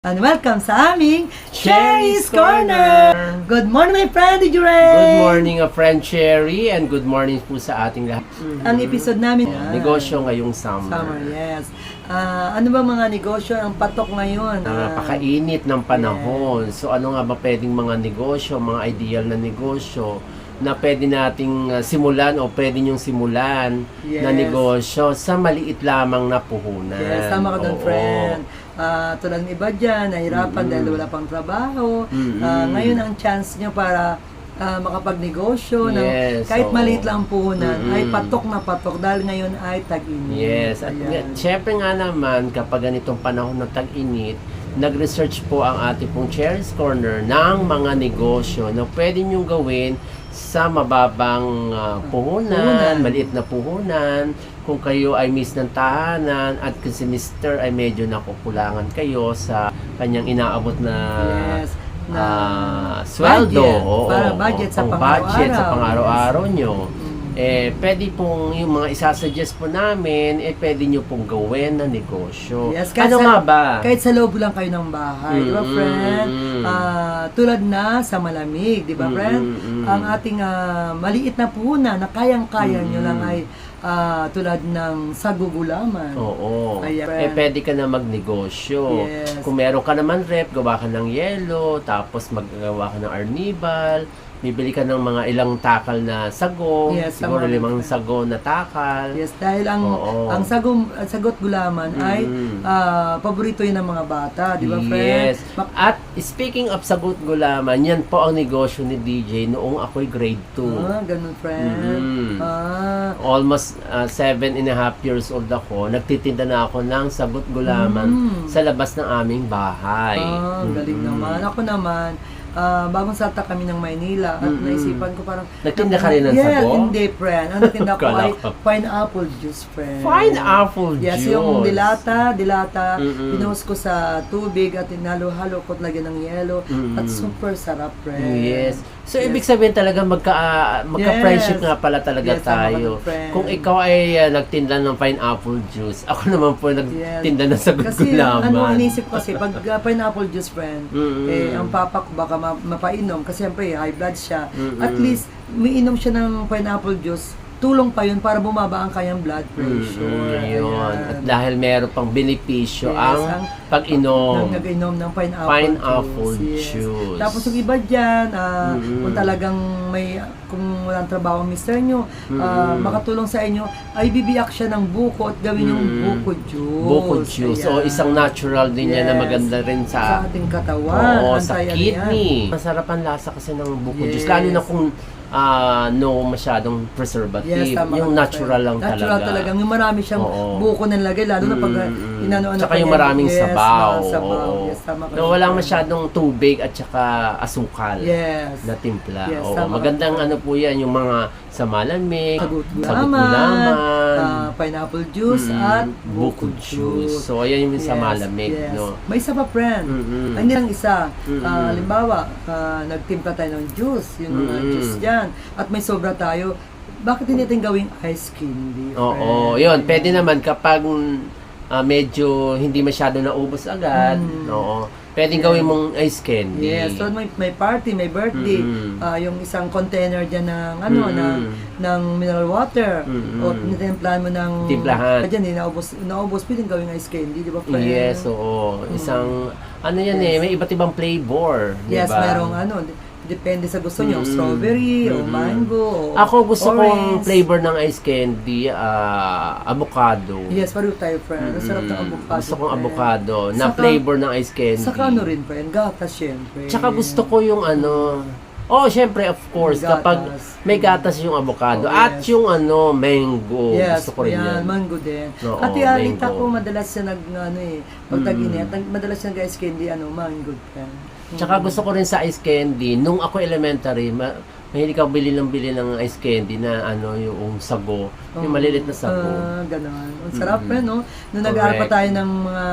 And welcome sa aming Cherry's Corner! Good morning, my friend, did you read? Good morning, friend Cherry, and good morning po sa ating lahat. Ang episode namin, Negosyo ngayong summer. Summer, yes. Ano ba mga negosyo ang patok ngayon? Napakainit ng panahon. So ano nga ba pwedeng mga negosyo, mga ideal na negosyo na pwede nating simulan o pwede nyong simulan na negosyo sa maliit lamang na puhunan. Yes, tama ka doon, friend. Tulad ng iba dyan, nahirapan dahil wala pang trabaho. Ngayon ang chance nyo para makapagnegosyo ng kahit maliit lang ang puhunan ay patok na patok dahil ngayon ay tag-init. Yes, at syempre nga naman kapag ganitong panahon ng tag-init, nag-research po ang ating pong Cherry's Corner ng mga negosyo na pwede nyong gawin sa mababang puhunan, maliit na puhunan. Kung kayo ay miss ng tahanan at kung si Mr. ay medyo nakukulangan kayo sa kanyang inaabot na sweldo para budget sa pang-araw-araw nyo, pwede pong yung mga isasuggest po namin, pwede nyo pong gawin na negosyo. Yes, ano nga ba? Kahit sa loob lang kayo ng bahay, di ba, friend? Tulad na sa malamig, di ba, friend? Ang ating maliit na puhunan na kayang-kaya nyo lang ay tulad ng sagugulaman. Oo. Pwede ka na magnegosyo. Yes. Kung meron ka naman rep, gawa ka ng yelo, tapos maggawa ka ng arnibal, bibili ka ng mga ilang takal na sago, siguro 5 sago na takal. Yes, dahil ang sagot gulaman ay paborito yun ng mga bata, di ba, friend? Yes. At speaking of sagot gulaman, yan po ang negosyo ni DJ noong ako'y grade 2. Ganun, friend. Almost 7.5 years old ako, nagtitinda na ako ng sagot gulaman sa labas ng aming bahay. Galing naman. Ako naman, bagong sata kami ng Maynila at naisipan ko parang nagtinda ka rin ng sago? Hindi, friend. Ang nagtinda ko ay pineapple juice, friend. Pineapple juice? Yes, yung dilata, pinost ko sa tubig at inalo-halo ko lagyan ng yelo at super sarap, friend. Yes. So, ibig sabihin talaga magka-friendship nga pala talaga tayo. Kung ikaw ay nagtinda ng pineapple juice, ako naman po nagtinda ng sagot gulaman. Kasi inisip ko kasi, pag pineapple juice, friend, ang papa ko baka mapainom kasi siyempre high blood siya. At least, may inom siya ng pineapple juice, tulong pa yun para bumaba ang kanyang blood pressure. At dahil meron pang benepisyo ang pag-inom ng pineapple juice. Tapos yung iba dyan, kung talagang kung walang trabaho ang mister nyo, makatulong sa inyo, ay bibiyak siya ng buko at gawin yung buko juice. Buko juice. So, isang natural din yan na maganda rin sa ating katawan. Oo, sa kidney. Masarap ang lasa kasi ng buko juice. Lalo na kung no masyadong preservative. Yung natural lang talaga. Natural talaga. Yung marami siyang buko na nilagay, lalo na pag inanoan na tsaka yung maraming sabaw. Yes, tama ka. No, walang masyadong tubig at tsaka asukal na timpla. Yes, magandang ano po yan, yung mga sa malamig, sagot gulaman, pineapple juice at buko juice. So, ayan yung sa malamig. No? May isa pa, friend. Hindi lang isa. Halimbawa, nagtimpla tayo ng juice. Yung mga juice dyan. At may sobra tayo. Bakit hindi natin gawing ice candy? Oo, yun. Pwede naman kapag medyo hindi masyado naubos agad. Pwedeng gawin mong ice candy. Yes, so may party, may birthday, yung isang container dyan ng ng mineral water o nitemplahan mo ng timplahan. Diyan, naubos pwedeng gawing ice candy, di ba, friend? Yes, oo. Isang may iba't ibang flavor, di ba? Yes, merong depende sa gusto niyo, strawberry o mango o ako gusto orange. kong flavor ng ice candy, avocado. Yes, pareho tayo, friend. Ang sarap ng avocado. Gusto kong avocado na flavor ng ice candy. Saka rin, friend, gatas, syempre. Tsaka gusto ko yung syempre, of course, kapag may gatas yung avocado at yung mango. Yes, gusto ko rin yan. Mango din. Oo, at ialita mango. ko, madalas siya pag tag-init, madalas siya ice candy, mango pa. Tsaka gusto ko rin sa ice candy, nung ako elementary, mahilig ako bili ng ice candy na yung sago, yung malilit na sago. Ganon. Ang sarap no? Nung nag-aaral pa tayo ng mga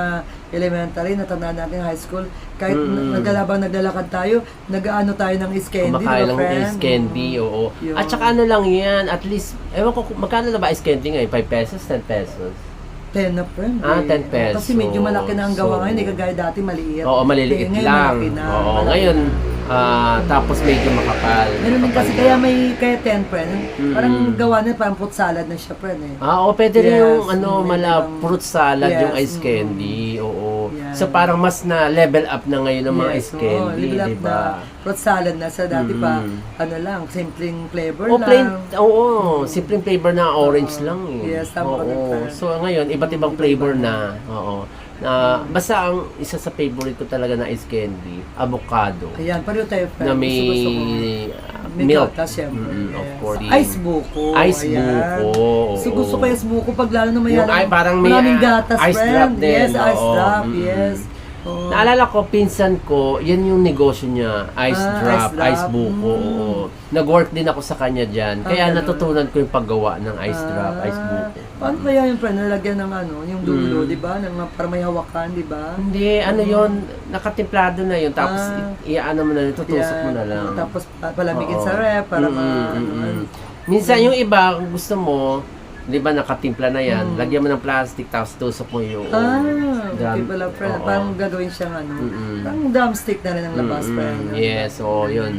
elementary, natandaan natin high school, kahit naglalakad tayo, nag-aano tayo ng ice candy, kumakain lang ng ice candy, oo. At saka lang yan, at least, ewan ko, magkano na ba ice candy ngayon? 5 pesos, 10 pesos? 10 na friend. 10 pesos. Kasi medyo malaki na ang gawa So, ngayon, hindi kagaya dati maliit. Oo, maliliit Ngayon, lang. malaki na. Oo, Malaki. ngayon, tapos medyo makapal. Meron din kasi Makapal kaya 10 friend. Parang gawa na parang fruit salad na siya friend eh. Oo, pwede rin Yes, yung medyo fruit salad, yes, yung ice candy. Oo. Yan. So parang mas na level up na ngayon ng mga ice oo, candy, level up di na ba? fruit salad na sa dati pa, lang, simpleng flavor O lang. plain, simpleng flavor na orange lang eh. Yes, tama ka dun, Oo. friend. So ngayon, iba't ibang flavor na. Oo. Basta ang isa sa favorite ko talaga na ice candy, avocado. Ayan, pareho tayo friend. Na may Gusto ko. May milk. gatas, syempre. Of Yes. course. Ice buko. Ice ayan. buko. So gusto ko yung ice buko pag lalo na may Yung parang may maraming gatas, ice friend. drop din. Yes, ice Oo. drop. Yes. Oo. Naalala ko, pinsan ko, yan yung negosyo niya. Ice drop, ice drop. ice buko. Oo. Nag-work din ako sa kanya dyan. Kaya ganun. natutunan ko yung paggawa ng ice drop, ice buko. Paano kaya yung friend, nalagyan ng yung dulo, di ba? Para may hawakan, di ba? Hindi, yun, nakatimplado na yun. Tapos, iaano mo na yun, tutusok mo na lang. Tapos palamigin Oo. sa ref para Minsan yung iba, kung gusto mo, di ba nakatimpla na yan, lagyan mo ng plastic, tapos tusok mo yung okay pala, friend. Oo. Parang gagawin siyang parang drumstick na rin ang labas, friend. Yes, yun.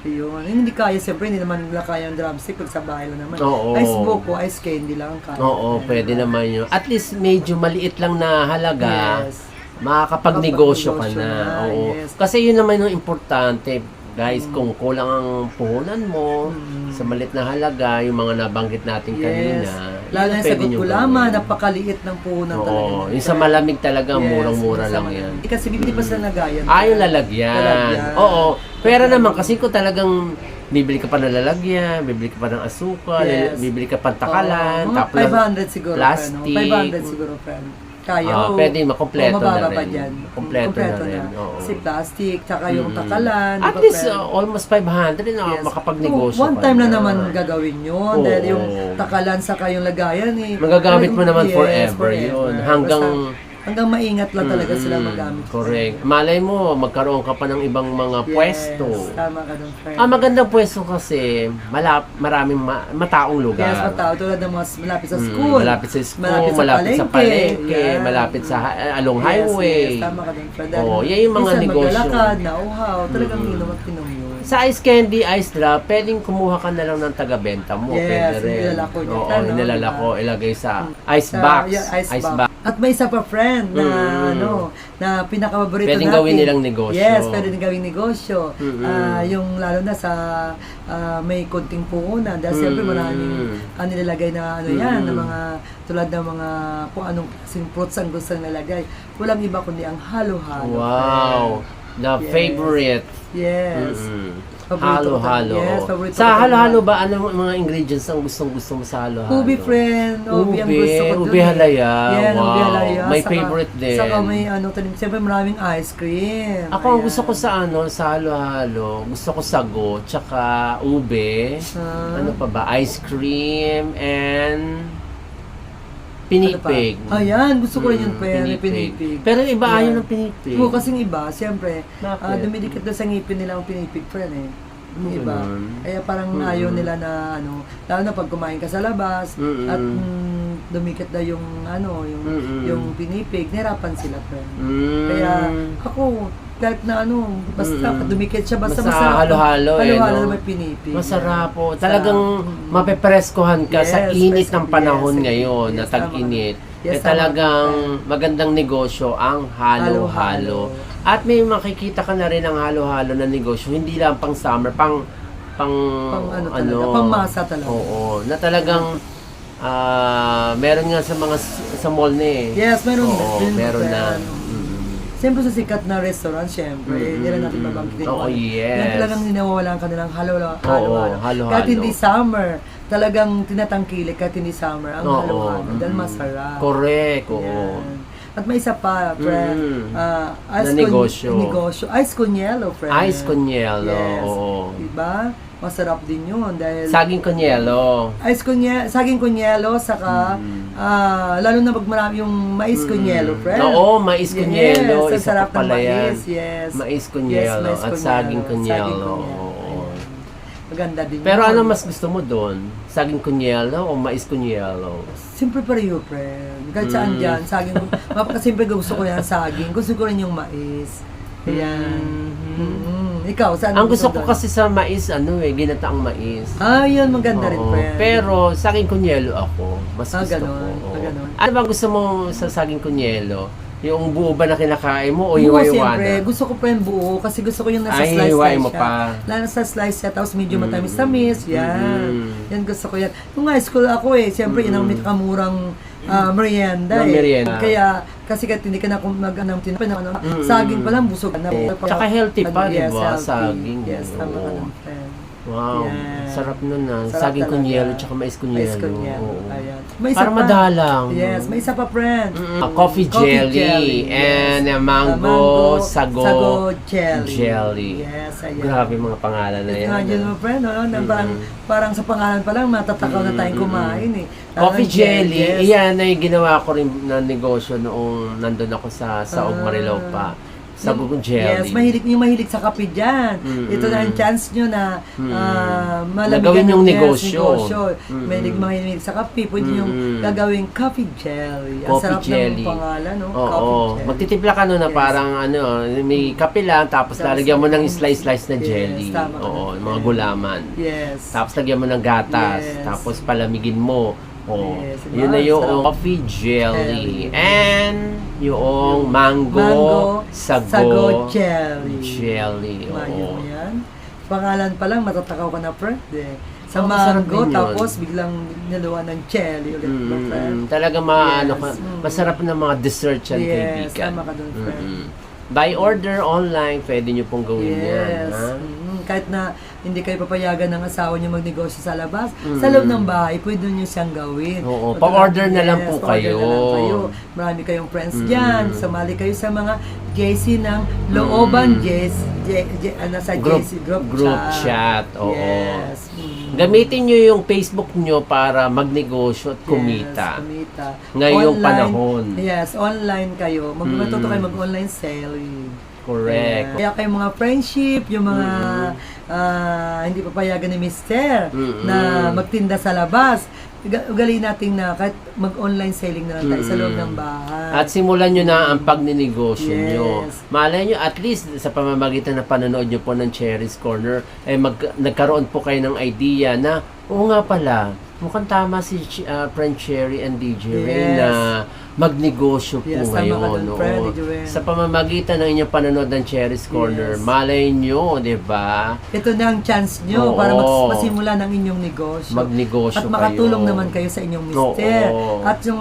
Yun. Hindi kaya, siyempre, hindi naman nila kaya yung drumstick pag sa bahay lang naman. Oo. Ice buko, ice candy lang ang kaya. Oo, pwede naman yun. At least medyo maliit lang na halaga, Yes. makakapagnegosyo ka Makakapagnegosyo na. na, Oo. yes. Kasi yun naman yung importante. Guys, kung kulang ang puhunan mo sa maliit na halaga, yung mga nabanggit natin kanina, Lalo yun na pwede sa nyo Gutgulama, gawin. napakaliit ng puhunan talaga. Oo, yung sa malamig talaga, murang-mura lang yan. Kasi bibili pa sila nagayan. Yung lalagyan. Lalagyan. Oo. Pero naman, kasi kung talagang bibili ka pa ng lalagyan, bibili ka pa ng asukal, Yes. bibili ka pa ng takalan, Mga tapos 500 siguro, plastic. friend. 500 siguro, friend. Kaya, Pwede, makompleto na mababa pa rin. dyan. Kompleto na rin, oo. Si plastic, tsaka yung takalan. At di ba, least, friend? almost 500 na Yes. makapagnegosyo One ka time na naman gagawin yun. Oo. Dahil yung takalan saka yung lagayan Magagamit mo naman Yes, forever yun. Hanggang maingat lang talaga sila magamit. Correct. Malay mo, magkaroon ka pa ng ibang mga pwesto. Tama ka dun, friend. Magandang pwesto kasi maraming mataong lugar. Yes, matao. Tulad ng mga malapit sa school. Malapit sa school, Malapit sa palengke. Yan. malapit sa along Yes, highway. Yes, tama ka dun, friend. Yan yung mga minsan negosyo. maglalakad, nauhaw. Talagang inom at inom yun. Sa ice candy, ice drop, pwedeng kumuha ka na lang ng taga-benta mo. Yes, Pwede rin. nilalako niya. Oo, Ano, nilalako, diba? ilagay sa ice box. Ice box. At may isa pa friend na na pinakapaborito natin. Pwedeng gawin nilang negosyo. Yes, pwedeng gawing negosyo. Yung lalo na sa may konting puhunan. Dahil siyempre maraming nilalagay na yan, na mga tulad ng mga kung anong klaseng fruits ang gusto nilagay. Walang iba kundi ang halo-halo. Wow. The favorite. Yes. Paborito ko Halo-halo. talaga. Yes, paborito Sa ko talaga. halo-halo ba, anong mga ingredients ang gustong-gusto mo sa halo-halo? Ubi, friend. Ubi ang gusto ko dun. Ubi halaya. Yan, Wow. ubi halaya. My Saka- favorite din. Saka may siyempre maraming ice cream. Ako, ang Ayan. gusto ko sa sa halo-halo, gusto ko sago, tsaka ube, ano pa ba, ice cream, and pinipig. Ano pa? Ayan, gusto ko rin yung pinipig. Pero iba Ayan. ayaw ng pinipig. Oo, kasing iba, siyempre, Bakit? dumidikit na sa ngipin nila ang pinipig, friend eh. Yung iba. Ganun. Kaya parang ayaw nila na lalo na pag kumain ka sa labas at dumikit na yung yung pinipig, nahirapan sila, friend. Kaya ako kahit na basta dumikit siya, basta masarap. Halo-halo Halo-halo no? na may pinipig. Masarap po. Talagang mapepreskohan ka sa Yes, init ng yes, panahon yes, ngayon yes, na tag-init. Yes, Kaya talagang magandang negosyo ang halo-halo. At may makikita ka na rin ang halo-halo na negosyo, hindi lang pang summer, pang pang masa talaga. Oo, na talagang meron nga sa mall na eh. Yes, meron Oo, din. meron na. Siyempre sa sikat na restaurant, siyempre, hindi na natin mabangkitin. Oo, yes. Yan talagang ninawawala ang kanilang halo-halo. halo-halo. Kahit hindi summer, talagang tinatangkilik kahit hindi summer ang Oo, halo-halo. Dahil masarap. Correct, oo. Yan. At may isa pa, friend. Na negosyo. Ice Coniello, friend. Ice Coniello, Yes. oo. Diba? Masarap din yun dahil Saging Coniello. saging kunyelo, saka lalo na pag marami yung mais kunyelo, friend. Oo, mais kunyelo. Yes, Isa sarap pa ng pala yan. mais, yes. Mais kunyelo mais at kunyelo, saging saging kunyelo. kunyelo. Oo. Maganda din Pero yun. ano mas gusto mo doon? Saging kunyelo o mais kunyelo? Siyempre pareho, friend. Kahit saan dyan, saging. Siyempre gusto ko yan, saging. Gusto ko rin yung mais. Ayan. Ikaw, saan Ang gusto ko doon? kasi sa mais, ginataang mais. Yun, maganda rin, Oo. friend. Pero saging kunyelo ako. Mas gusto ganun. ko. Oo. Ganun. Ano bang gusto mo sa saging kunyelo? Yung buo ba na kinakain mo o Buo, iwa-iwa siyempre. na? Gusto ko pa yung buo kasi gusto ko yung nasa Ay, slice hiwain mo siya. pa. Lalo sa slice siya, tapos medyo matamis-tamis. Yan. Mm. Yan gusto ko yan. Nung high school ako siyempre yun ang kamurang merienda Na merienda. Kaya, kasi kahit hindi ka na mag-anong saging pa lang, busog na. Tsaka healthy pa, di Yes, ba? healthy. Saging. Yes, tama ka Oo. lang, friend. Wow, Yan. sarap nun Sarap Saging talaga. kunyelo tsaka mais kunyelo. Mais kunyelo. Oo. Ayan. May isa Para pa. madalang. Yes, may isa pa, friend. Coffee jelly, and yes. mango, sago jelly. jelly. Yes, ayan. Grabe mga pangalan na yan. Imagine mo, friend, na parang sa pangalan pa lang, matatakaw na tayong kumain Coffee Talagang jelly, yes. iyan ay ginawa ko rin na negosyo noong nandun ako sa Saog Marilao pa. Sago jelly. Yes, mahilig sa kape dyan. Ito na ang chance nyo na Nagawin yung negosyo. Mahilig sa kape, pwede yung gagawing coffee jelly. Ang Coffee sarap jelly. ng pangalan, no? Oo. Coffee jelly. Magtitimpla ka na Yes. parang may kape lang, tapos Tapos, lalagyan mo ng slice-slice na yes, jelly. tama ka Oo, na. mga gulaman. Yes. Tapos lagyan mo ng gatas, Yes. tapos palamigin mo. Oh, Yes, yun na sarap. yung coffee jelly. And yung Mango, sago jelly. jelly. Imagine Oo. mo yan. Pangalan pa lang, matatakaw ka na, friend. Sa Oo, masarap mango, din yun. tapos biglang niluwa ng jelly ulit, friend. Talaga Yes. masarap na mga dessert yan, Yes, kaibigan. tama ka dun, friend. By order online, pwede nyo pong gawin yan. Yes. Ha? Kahit na hindi kayo papayagan ng asawa niyo magnegosyo sa labas, sa loob ng bahay, pwede niyo siyang gawin. Oo, pa-order na lang po pa-order kayo. na lang kayo. Marami kayong friends dyan. Sumali kayo sa mga JC ng Looban sa JC group chat. Oo. Yes. Gamitin nyo yung Facebook nyo para magnegosyo at kumita. Yes, kumita. Ngayong Online, panahon. Yes, online kayo. Matuto kayo mag-online selling. Correct. Kaya kayong mga friendship, yung mga hindi papayagan ni Mister na magtinda sa labas, ugali natin na kahit mag-online selling na lang tayo sa loob ng bahay. At simulan nyo na ang pagninegosyo nyo. Yes. Malay nyo, at least sa pamamagitan na panonood nyo po ng Cherry's Corner, nagkaroon po kayo ng idea na, oo nga pala, mukhang tama si Friend Cherry and DJ Ray Yes. na magnegosyo po Yes, tama ka ngayon. dun, friend, Oo. DJ Ray. Sa pamamagitan ng inyong panonood ng Cherry's Corner, Yes. malay nyo, di ba? Ito na ang chance nyo Oo. para masimula ng inyong negosyo. Magnegosyo At makatulong kayo. naman kayo sa inyong mister. Oo. At yung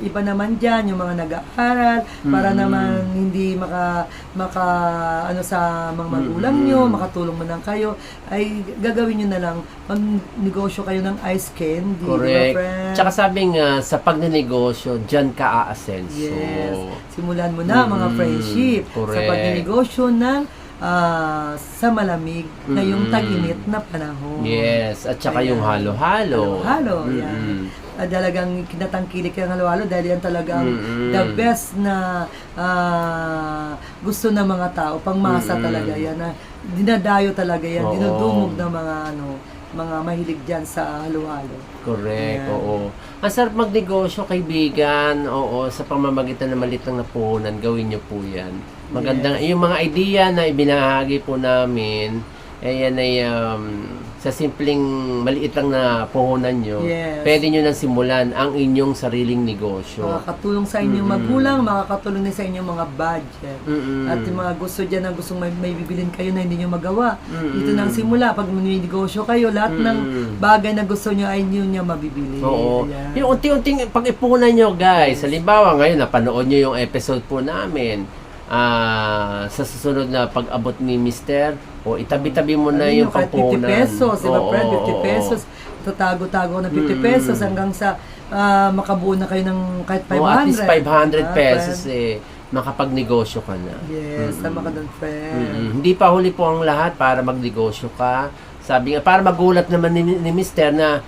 iba naman dyan, yung mga nag-aaral, para naman hindi ano sa mga magulang nyo, makatulong man lang kayo, ay gagawin nyo na lang, magnegosyo kayo ng ice candy. Correct. Di ba, friend? Tsaka sabi nga, sa pagnenegosyo, dyan ka aasenso. Yes. Simulan mo na mga friendship sa correct. pagnegosyo ng sa malamig na yung tag-init na panahon. Yes, at saka Ayan. yung halo-halo. Halo-halo, yan. Talagang kinatangkilik yung halo-halo dahil yan talagang the best na gusto ng mga tao. Pangmasa talaga yan. Dinadayo talaga yan. Oo. Dinudumog ng mga mahilig dyan sa halo-halo. Correct, Ayan. oo. Ang sarap magnegosyo, kaibigan. Oo, sa pamamagitan ng maliit lang na puhunan, gawin nyo po yan. Magandang, yung mga idea na ibinahagi po namin, yan ay sa simpleng maliit lang na puhunan nyo, Yes. pwede nyo nang simulan ang inyong sariling negosyo. Makakatulong sa inyong magulang, makakatulong din sa inyong mga budget. At yung mga gusto dyan na gustong may bibilin kayo na hindi nyo magawa. Dito nang simula, pag may negosyo kayo, lahat ng bagay na gusto nyo ay nyo niya mabibili. Oo. Ayan. Yung unti-unting pag-ipunan nyo, guys. Halimbawa, ngayon, napanood nyo yung episode po namin. Sa susunod na pag-abot ni Mister, itabi-tabi mo na yung kahit 50 pampunan. pesos, diba, Oo, friend? 50 oo. pesos. Tatago-tago ng 50 pesos hanggang sa makabuo na kayo ng kahit 500. Oo, at least 500 pesos friend? makapagnegosyo ka na. Yes, tama ka doon, friend. Hindi pa huli po ang lahat para magnegosyo ka. Sabi nga, para magulat naman ni Mister na,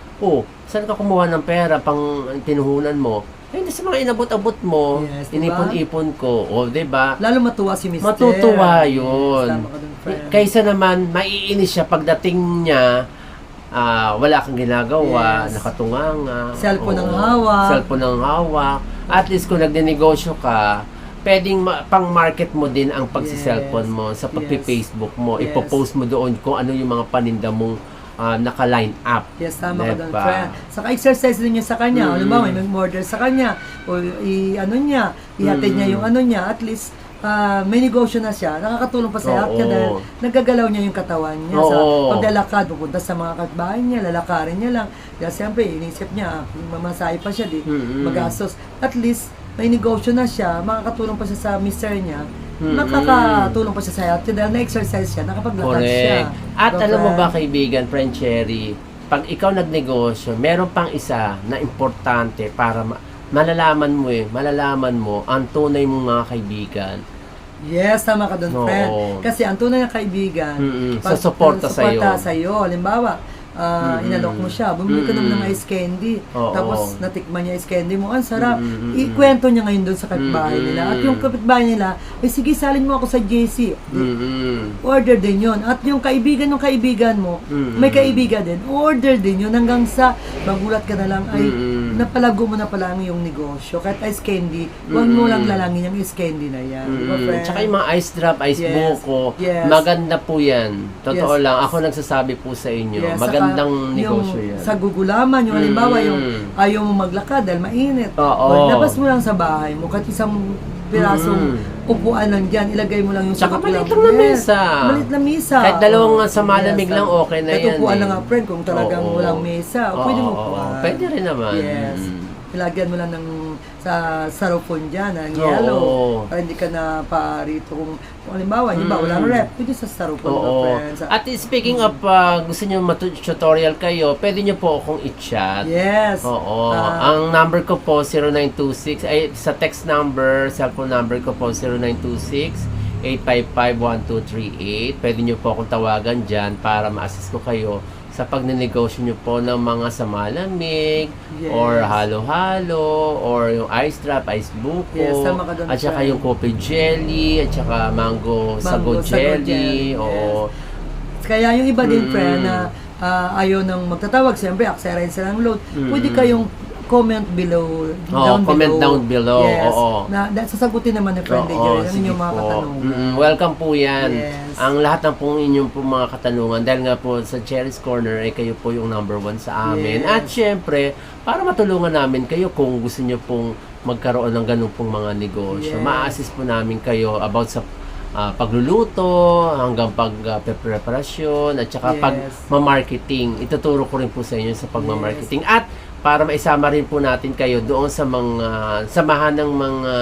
saan ka kumuha ng pera pang tinuhunan mo? Hindi sa mga inabot-abot mo, Yes, diba? inipon-ipon ko. O, diba? Lalo matuwa si Mr. Matutuwa yun. Yes, tama ka dun, friend. Kaysa naman, maiinis siya pagdating niya, wala kang ginagawa, Yes. nakatunganga. Cellphone ang Oo. hawak. Cellphone ang hawak. At least kung nagnenegosyo ka, pwedeng pang-market mo din ang pagsi-cellphone mo sa pagpi-Facebook mo. Yes. Ipopost mo doon kung ano yung mga paninda mong naka-line up. Yes, tama ka doon, Diba? friend. Saka exercise din niya sa kanya. Ano ba, may mag-order sa kanya. O ihatid niya yung ano niya. At least, may negosyo na siya. Nakakatulong pa sa health niya dahil nagagalaw niya yung katawan niya. Sa paglalakad, pupunta sa mga kapitbahay niya, lalakarin niya lang. Dahil siyempre, inisip niya, mamasahe pa siya, magastos. At least, may negosyo na siya, makakatulong pa siya sa mister niya. Nakakatulong pa siya sa health dahil na-exercise siya, nakapaglakad siya. At alam mo ba, kaibigan, friend Cherry, pag ikaw nagnegosyo, meron pang isa na importante para malalaman mo ang tunay mong mga kaibigan. Yes, tama ka doon, friend. Kasi ang tunay na kaibigan, suporta sa'yo. Halimbawa, inalok mo siya, bumili ka naman ng ice candy, tapos natikman niya ice candy mo, ang sarap. Ikwento niya ngayon doon sa kapitbahay nila. At yung kapitbahay nila, sige, salin mo ako sa JC. Order din yun. At yung kaibigan ng kaibigan mo, may kaibigan din, order din yun hanggang sa magulat ka na lang, ay napalago mo na pala ang iyong negosyo. Kahit ice candy, huwag mo lang lalangin yung ice candy na yan. Tsaka yung mga ice drop, ice buko, maganda po yan. Totoo lang, ako nagsasabi po sa inyo, magandang negosyo yan. Sa gugulaman, yung halimbawa, yung ayaw mo maglakad dahil mainit. Labas mo lang sa bahay mo, kahit isang pirasong upuan lang dyan, ilagay mo lang yung tsaka sagot maliit lang na mesa. Maliit na mesa. Kahit dalawang sa malamig lang, okay na yan. Kahit upuan lang nga, friend, kung talagang walang mesa, pwede mo upuan. Pwede rin naman. Yes. Ilagyan mo lang ng sa styrofoam dyan, ng yellow. Para hindi ka na parito kung halimbawa, walang rep, pwede sa styrofoam na, friends. At speaking of, gusto nyo tutorial kayo, pwede nyo po akong i-chat. Yes. Ang number ko po, 0926, ay sa text number, cellphone number ko po, 0926-855-1238. Pwede nyo po akong tawagan dyan para ma-assist ko kayo sa pagnenegosyo nyo po ng mga sa malamig, or halo-halo, or yung ice drop, ice buko, at saka yung coffee jelly, at saka mango sago jelly. Kaya yung iba din, friend, na ayaw nang magtatawag, siyempre, aksaya rin silang load. Pwede kayong comment below, down below. Yes. Sasagutin naman ni friend Jerry ang inyong mga katanungan. Welcome po yan. Yes. Ang lahat ng pong inyong po mga katanungan, dahil nga po sa Cherry's Corner ay kayo po yung number 1 sa amin. Yes. At syempre, para matulungan namin kayo kung gusto nyo pong magkaroon ng ganun pong mga negosyo. Yes. Ma-assist po namin kayo about sa pagluluto, hanggang pag-preparasyon, at saka pag-marketing. Ituturo ko rin po sa inyo sa pag-marketing. At para maisama rin po natin kayo doon sa mga samahan ng mga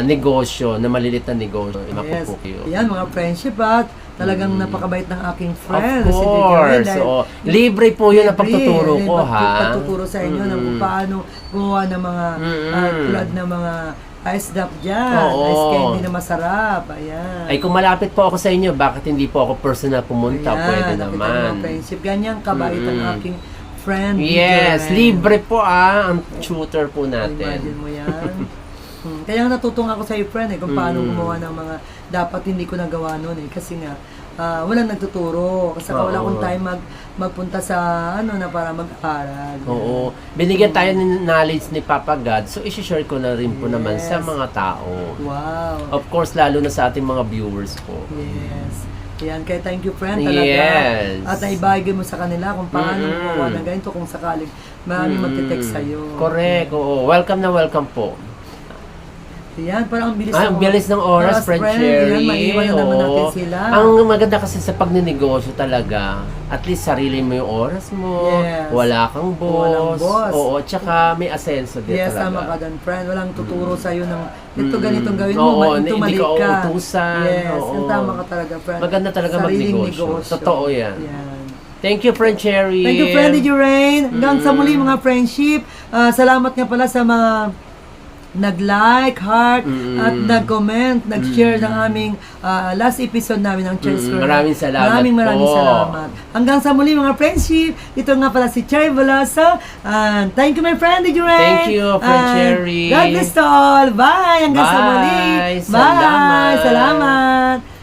negosyo, na maliliit na negosyo. Yes. Po kayo. Yan, mga friendship at talagang napakabait ng aking friend. Of course. Libre po yun ang pagtuturo ko, ha? Pagtuturo sa inyo ng kung paano gumawa ng mga tulad ng mga ice drop dyan. Ice candy na masarap. Ayan. Ay, kung malapit po ako sa inyo, bakit hindi po ako personal pumunta? Pwede naman. Mga friendship. Ganyan kabait ang aking friend. Yes, libre po ang tutor po natin. Imagine mo yan. Kaya natutuwa ako sa iyo, friend, kung paano gumawa ng mga dapat hindi ko nagawa noon kasi nga walang nagtuturo kasi wala akong time magpunta sa na para mag-aral. Binigyan tayo ng knowledge ni Papa God, so i-share ko na rin po naman sa mga tao. Wow. Of course, lalo na sa ating mga viewers po. Yes. Yan, kaya thank you, friend, talaga. Yes. At naibahagi mo sa kanila kung paano gumawa ng ganito kung sakaling maraming magte-text sa'yo. Correct, Welcome na welcome po. Yan, parang ang bilis ang bilis ng oras, friend Cherry. Yan, maiwan na naman natin sila. Ang maganda kasi sa pagnenegosyo talaga, at least sarili mo yung oras mo, wala kang boss. Tsaka may asenso din talaga. Yes, tama ka doon, friend. Walang tuturo sa'yo ng ito ganitong gawin mo, ito mali ka. Hindi ka uutusan. Yes, yung tama ka talaga, friend. Maganda talaga magnegosyo. Totoo yan. Yan. Thank you, friend Cherry. Thank you, friend Jurain. Hanggang sa muli, mga friendship. Salamat nga pala sa mga nag-like, heart, at nag-comment, nag-share ng aming last episode namin ng Cherry's Corner. Maraming salamat Maraming po. salamat. Hanggang sa muli, mga friendship. Ito nga pala si Cherry Veloso. Thank you, my friend, Jurain. Thank you, friend Cherry. God bless to all. Bye. Hanggang sa muli. Bye. Salamat.